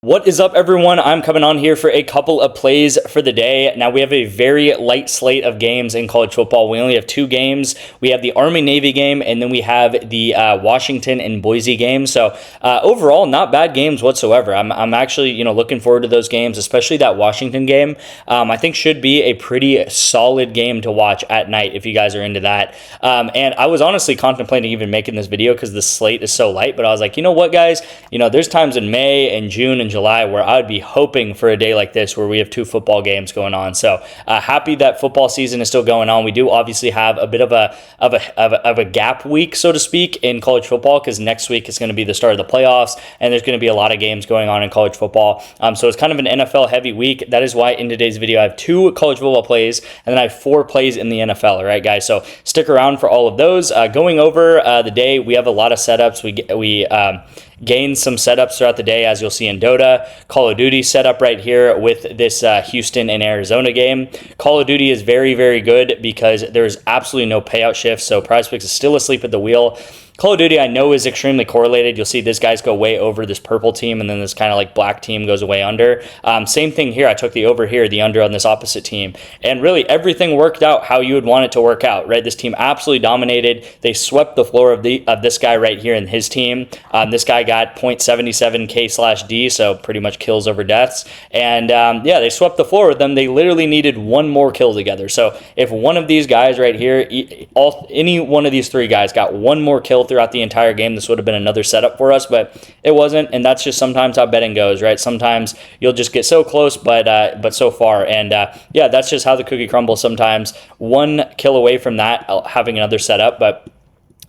What is up, everyone? I'm coming on here for a couple of plays for the day. Now, we have a very light slate of games in college football. We only have two games. We have the Army-Navy game, and then we have the Washington and Boise game. So overall, not bad games whatsoever. I'm actually looking forward to those games, especially that Washington game. I think should be a pretty solid game to watch at night if you guys are into that. And I was honestly contemplating even making this video because the slate is so light, but I was like, you know what, guys? There's times in May and June and July where I would be hoping for a day like this where we have two football games going on. So happy that football season is still going on. We do obviously have a bit of a gap week, so to speak, in college football because next week is going to be the start of the playoffs and there's going to be a lot of games going on in college football. So it's kind of an NFL heavy week. That is why in today's video I have two college football plays and then I have four plays in the NFL. All right, guys. So stick around for all of those. Going over the day, we have a lot of setups. We gained some setups throughout the day, as you'll see in Dota. Call of Duty setup right here with this Houston and Arizona game. Call of Duty is very, very good because there's absolutely no payout shift, so PrizePicks is still asleep at the wheel. Call of Duty, I know, is extremely correlated. You'll see these guys go way over this purple team, and then this kind of like black team goes way under. Same thing here. I took the over here, the under on this opposite team. And really, everything worked out how you would want it to work out, right? This team absolutely dominated. They swept the floor of this guy right here in his team. This guy got 0.77K/D, so pretty much kills over deaths. And yeah, they swept the floor with them. They literally needed one more kill together. So if one of these guys right here, any one of these three guys got one more kill throughout the entire game, this would have been another setup for us, but it wasn't, and that's just sometimes how betting goes, right? Sometimes you'll just get so close, but so far, and yeah, that's just how the cookie crumbles sometimes. One kill away from that, having another setup, but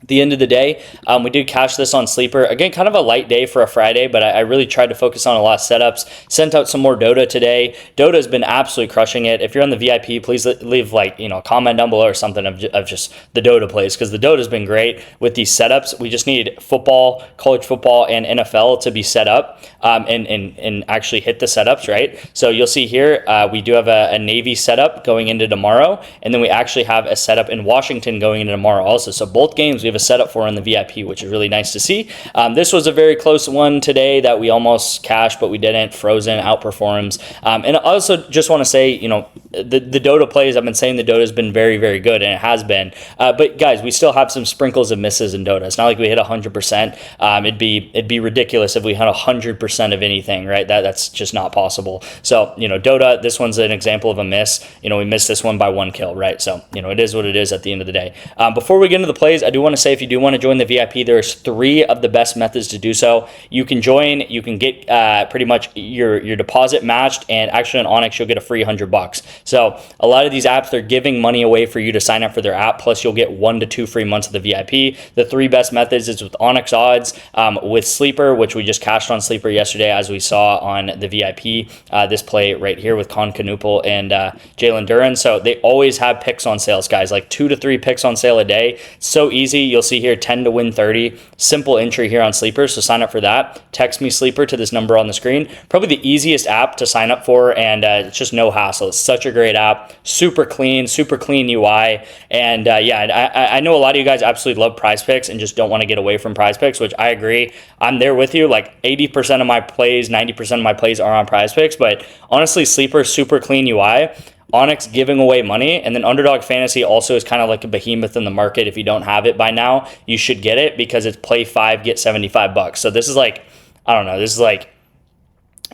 at the end of the day, we did cash this on Sleeper. Again, kind of a light day for a Friday, but I really tried to focus on a lot of setups. Sent out some more Dota today. Dota has been absolutely crushing it. If you're on the VIP, please leave a comment down below or something of just the Dota plays, because the Dota has been great with these setups. We just need football, college football, and NFL to be set up and actually hit the setups, right? So you'll see here, we do have a Navy setup going into tomorrow, and then we actually have a setup in Washington going into tomorrow also. So both games we have a setup for in the VIP, which is really nice to see. This was a very close one today that we almost cashed, but we didn't. Frozen outperforms. And I also just want to say, the Dota plays, I've been saying the Dota has been very, very good, and it has been. But guys, we still have some sprinkles of misses in Dota. It's not like we hit 100%. It'd be ridiculous if we had 100% of anything, right? That's just not possible. So, Dota, this one's an example of a miss. We missed this one by one kill, right? So, it is what it is at the end of the day. Before we get into the plays, I do want to say, if you do want to join the VIP, there's three of the best methods to do so. You can join, you can get pretty much your deposit matched, and actually on ONYX, you'll get a free $100. So a lot of these apps, they're giving money away for you to sign up for their app, plus you'll get 1 to 2 free months of the VIP. The three best methods is with ONYX odds, with Sleeper, which we just cashed on Sleeper yesterday, as we saw on the VIP, this play right here with Con Canoopel and Jalen Duran. So they always have picks on sales, guys, like 2 to 3 picks on sale a day. So easy. You'll see here 10 to win 30. Simple entry here on Sleeper, so sign up for that. Text me Sleeper to this number on the screen. Probably the easiest app to sign up for, and it's just no hassle. It's such a great app. Super clean UI. And yeah, I know a lot of you guys absolutely love PrizePicks and just don't want to get away from PrizePicks, which I agree. I'm there with you. Like 80% of my plays, 90% of my plays are on PrizePicks, but honestly, Sleeper, super clean UI. ONYX giving away money, and then Underdog Fantasy also is kind of like a behemoth in the market. If you don't have it by now, you should get it because it's play 5, get $75. So this is like, I don't know, this is like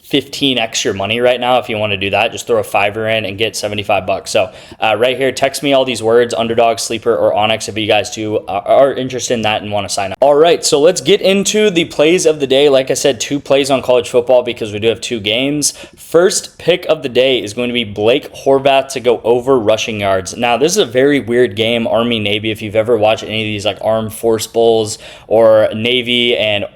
15x your money right now. If you want to do that, just throw a $5 in and get $75. So right here, text me all these words, Underdog, Sleeper, or ONYX, if you guys too are interested in that and want to sign up. All right, so let's get into the plays of the day. Like I said, 2 plays on college football because we do have 2 games. First pick of the day is going to be Blake Horvath to go over rushing yards. Now, this is a very weird game, Army-Navy. If you've ever watched any of these like Armed Force Bowls or Navy and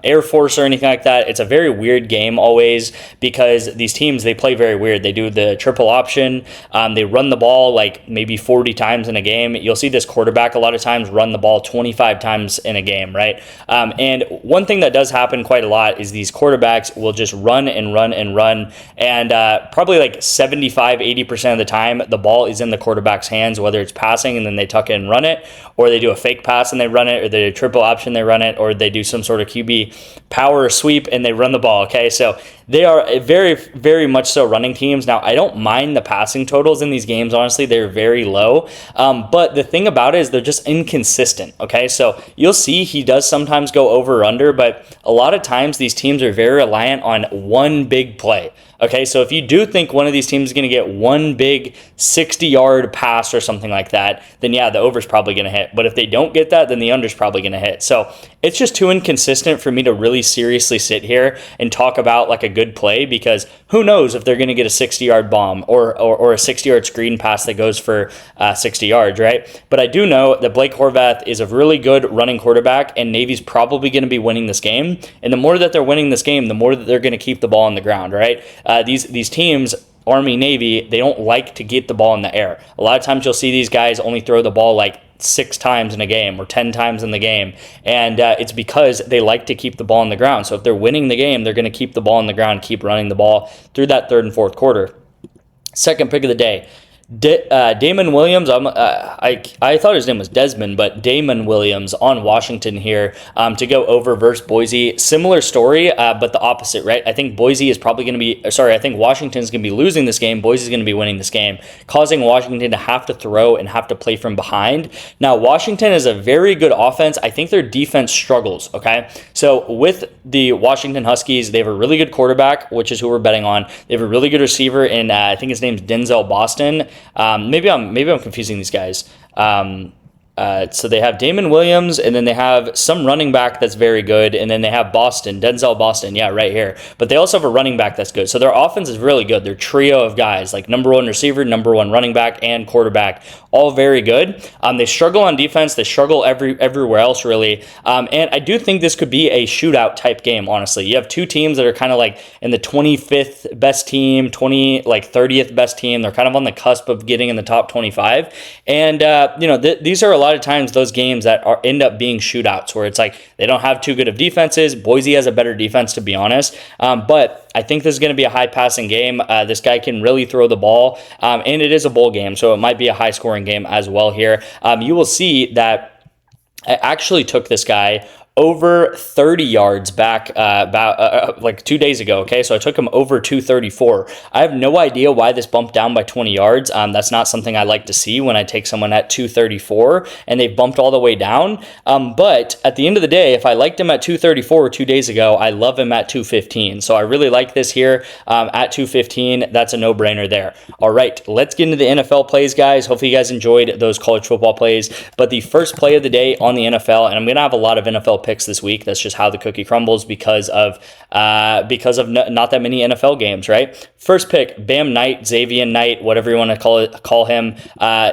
Air Force or anything like that, it's a very weird game always because these teams, they play very weird. They do the triple option. They run the ball like maybe 40 times in a game. You'll see this quarterback a lot of times run the ball 25 times in a game, right? And one thing that does happen quite a lot is these quarterbacks will just run and run and run, and probably like 75-80% of the time the ball is in the quarterback's hands, whether it's passing and then they tuck it and run it, or they do a fake pass and they run it, or they do a triple option, they run it, or they do some sort of QB power sweep and they run the ball, okay? So they are very, very much so running teams. Now, I don't mind the passing totals in these games. Honestly, they're very low. But the thing about it is they're just inconsistent, okay? So you'll see he does sometimes go over or under, but a lot of times these teams are very reliant on one big play. Okay, so if you do think one of these teams is going to get one big 60-yard pass or something like that, then yeah, the over's probably going to hit. But if they don't get that, then the under's probably going to hit. So it's just too inconsistent for me to really seriously sit here and talk about like a good play, because who knows if they're going to get a 60-yard bomb or a 60-yard screen pass that goes for 60 yards, right? But I do know that Blake Horvath is a really good running quarterback, and Navy's probably going to be winning this game. And the more that they're winning this game, the more that they're going to keep the ball on the ground, right? These teams, Army, Navy, they don't like to get the ball in the air. A lot of times you'll see these guys only throw the ball like 6 times in a game or 10 times in the game, and it's because they like to keep the ball on the ground. So if they're winning the game, they're going to keep the ball on the ground, keep running the ball through that third and fourth quarter. Second pick of the day, Damon Williams. I thought his name was Desmond, but Damon Williams on Washington here to go over versus Boise. Similar story, but the opposite, right? I think Boise is probably going to be, I think Washington's going to be losing this game. Boise's going to be winning this game, causing Washington to have to throw and have to play from behind. Now, Washington is a very good offense. I think their defense struggles, okay? So with the Washington Huskies, they have a really good quarterback, which is who we're betting on. They have a really good receiver in, I think his name's Denzel Boston. Maybe I'm confusing these guys. So they have Damon Williams, and then they have some running back that's very good, and then they have Denzel Boston, yeah, right here. But they also have a running back that's good. So their offense is really good. Their trio of guys, like number 1 receiver, number 1 running back, and quarterback, all very good. They struggle on defense. They struggle everywhere else, really. And I do think this could be a shootout type game, honestly. You have two teams that are kind of like in the 25th best team, 30th best team. They're kind of on the cusp of getting in the top 25. And, these are a lot of times those games that end up being shootouts where it's like they don't have too good of defenses. Boise has a better defense, to be honest. But I think this is going to be a high passing game. This guy can really throw the ball, and it is a bowl game, so it might be a high scoring game as well here. You will see that I actually took this guy over 30 yards back about like 2 days ago, okay? So I took him over 234. I have no idea why this bumped down by 20 yards. That's not something I like to see when I take someone at 234 and they bumped all the way down. But at the end of the day, if I liked him at 234 2 days ago, I love him at 215. So I really like this here at 215. That's a no-brainer there. All right, let's get into the NFL plays, guys. Hopefully you guys enjoyed those college football plays. But the first play of the day on the NFL, and I'm going to have a lot of NFL picks this week. That's just how the cookie crumbles because of not that many NFL games, right? First pick, Bam Knight, Xavier Knight, whatever you want to call him,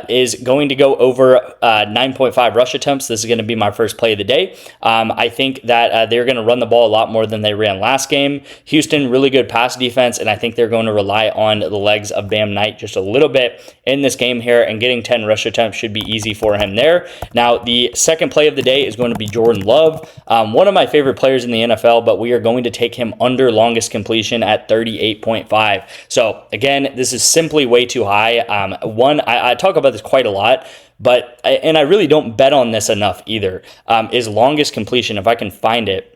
is going to go over 9.5 rush attempts. This is going to be my first play of the day. I think that they're going to run the ball a lot more than they ran last game. Houston, really good pass defense, and I think they're going to rely on the legs of Bam Knight just a little bit in this game here, and getting 10 rush attempts should be easy for him there. Now, the second play of the day is going to be Jordan Love. One of my favorite players in the NFL, but we are going to take him under longest completion at 38.5. So again, this is simply way too high. I talk about this quite a lot, but I really don't bet on this enough either, is longest completion. If I can find it.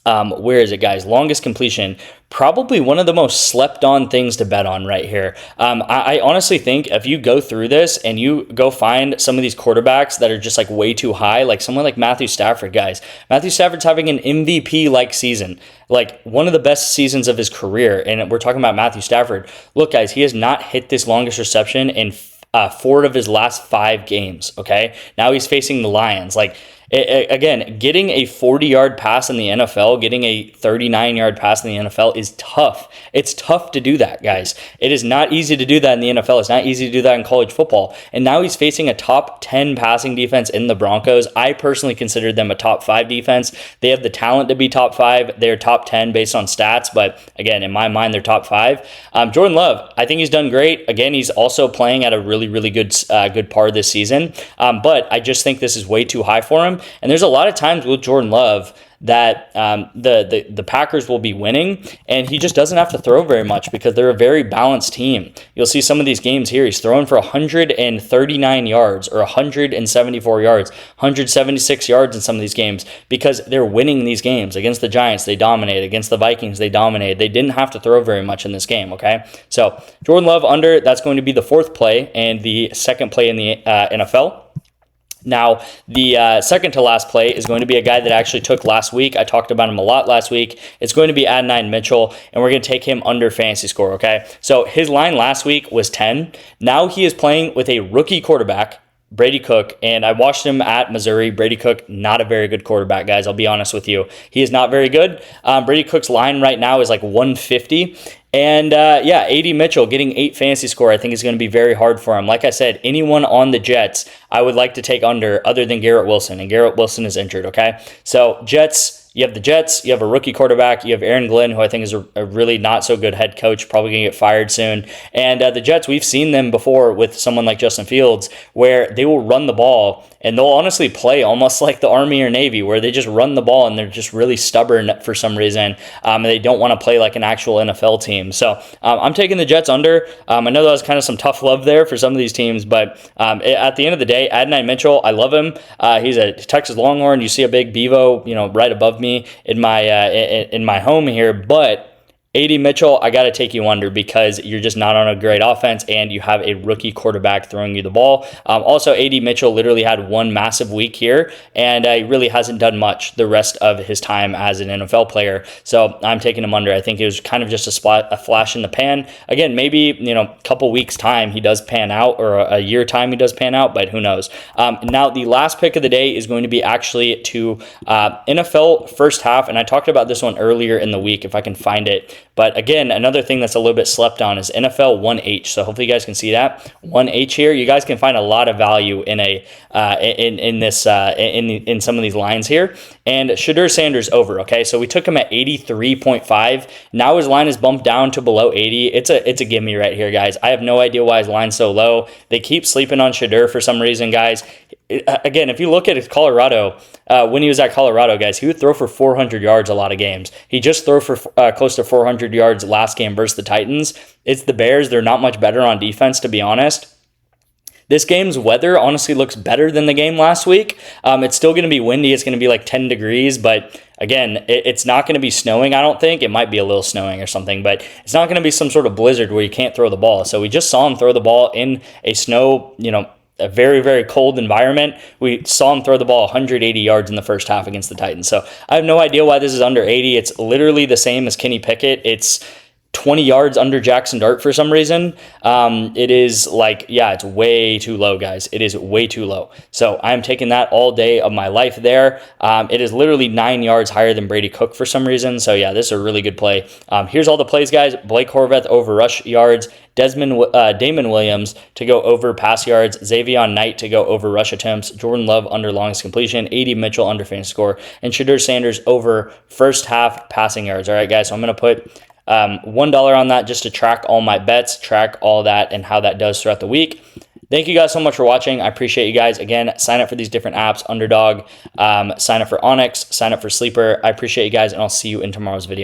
Where is it, guys? Longest completion, probably one of the most slept on things to bet on right here. I honestly think if you go through this and you go find some of these quarterbacks that are just like way too high, like someone like Matthew Stafford, guys. Matthew Stafford's having an MVP-like season, like one of the best seasons of his career. And we're talking about Matthew Stafford. Look, guys, he has not hit this longest reception in 4 of his last 5 games, okay? Now he's facing the Lions. Again, getting a 40-yard pass in the NFL, getting a 39-yard pass in the NFL is tough. It's tough to do that, guys. It is not easy to do that in the NFL. It's not easy to do that in college football. And now he's facing a top 10 passing defense in the Broncos. I personally consider them a top 5 defense. They have the talent to be top 5. They're top 10 based on stats, but again, in my mind, they're top 5. Jordan Love, I think he's done great. Again, he's also playing at a really, really good par this season, but I just think this is way too high for him. And there's a lot of times with Jordan Love that the Packers will be winning, and he just doesn't have to throw very much because they're a very balanced team. You'll see some of these games here. He's throwing for 139 yards or 174 yards, 176 yards in some of these games because they're winning these games. Against the Giants, they dominated. Against the Vikings, they dominated. They didn't have to throw very much in this game, okay? So Jordan Love under, that's going to be the fourth play and the second play in the NFL. Now, the second to last play is going to be a guy that I actually took last week. I talked about him a lot last week. It's going to be Adonai Mitchell, and we're going to take him under fantasy score, okay? So his line last week was 10. Now he is playing with a rookie quarterback, Brady Cook, and I watched him at Missouri. Brady Cook, not a very good quarterback, guys. I'll be honest with you. He is not very good. Brady Cook's line right now is like 150. And yeah, AD Mitchell getting 8 fantasy score, I think is going to be very hard for him. Like I said, anyone on the Jets, I would like to take under other than Garrett Wilson, and Garrett Wilson is injured, okay? So Jets, you have the Jets, you have a rookie quarterback, you have Aaron Glenn, who I think is a really not so good head coach, probably going to get fired soon. And the Jets, we've seen them before with someone like Justin Fields, where they will run the ball, and they'll honestly play almost like the Army or Navy, where they just run the ball, and they're just really stubborn for some reason, and they don't want to play like an actual NFL team. So I'm taking the Jets under. I know that was kind of some tough love there for some of these teams, but at the end of the day, Adonai Mitchell, I love him. He's a Texas Longhorn. You see a big Bevo, right above me in my home here, but AD Mitchell, I got to take you under because you're just not on a great offense and you have a rookie quarterback throwing you the ball. Also, AD Mitchell literally had one massive week here, and he really hasn't done much the rest of his time as an NFL player. So I'm taking him under. I think it was kind of just a flash in the pan. Again, maybe a couple weeks time he does pan out, or a year time he does pan out, but who knows? Now the last pick of the day is going to be actually to NFL first half, and I talked about this one earlier in the week if I can find it. But again, another thing that's a little bit slept on is NFL 1H. So hopefully you guys can see that 1H here. You guys can find a lot of value in in some of these lines here. And Shadur Sanders over. Okay, so we took him at 83.5. Now his line is bumped down to below 80. It's a gimme right here, guys. I have no idea why his line's so low. They keep sleeping on Shadur for some reason, guys. Again, if you look at Colorado, when he was at Colorado, guys, he would throw for 400 yards a lot of games. He just threw for close to 400 yards last game versus the Titans. It's the Bears. They're not much better on defense, to be honest. This game's weather honestly looks better than the game last week. It's still going to be windy. It's going to be like 10 degrees, but again, it's not going to be snowing, I don't think. It might be a little snowing or something, but it's not going to be some sort of blizzard where you can't throw the ball. So we just saw him throw the ball in a snow, a very, very cold environment. We saw him throw the ball 180 yards in the first half against the Titans. So I have no idea why this is under 80. It's literally the same as Kenny Pickett. It's 20 yards under Jackson Dart for some reason. It is it's way too low, guys. It is way too low. So I'm taking that all day of my life there. It is literally 9 yards higher than Brady Cook for some reason. So yeah, this is a really good play. Here's all the plays, guys. Blake Horvath over rush yards. Damon Williams to go over pass yards, Xavier Knight to go over rush attempts, Jordan Love under longest completion, AD Mitchell under fantasy score, and Shadur Sanders over first half passing yards. All right, guys, so I'm going to put $1 on that just to track all my bets, track all that and how that does throughout the week. Thank you guys so much for watching. I appreciate you guys. Again, sign up for these different apps, Underdog, sign up for ONYX, sign up for Sleeper. I appreciate you guys, and I'll see you in tomorrow's video.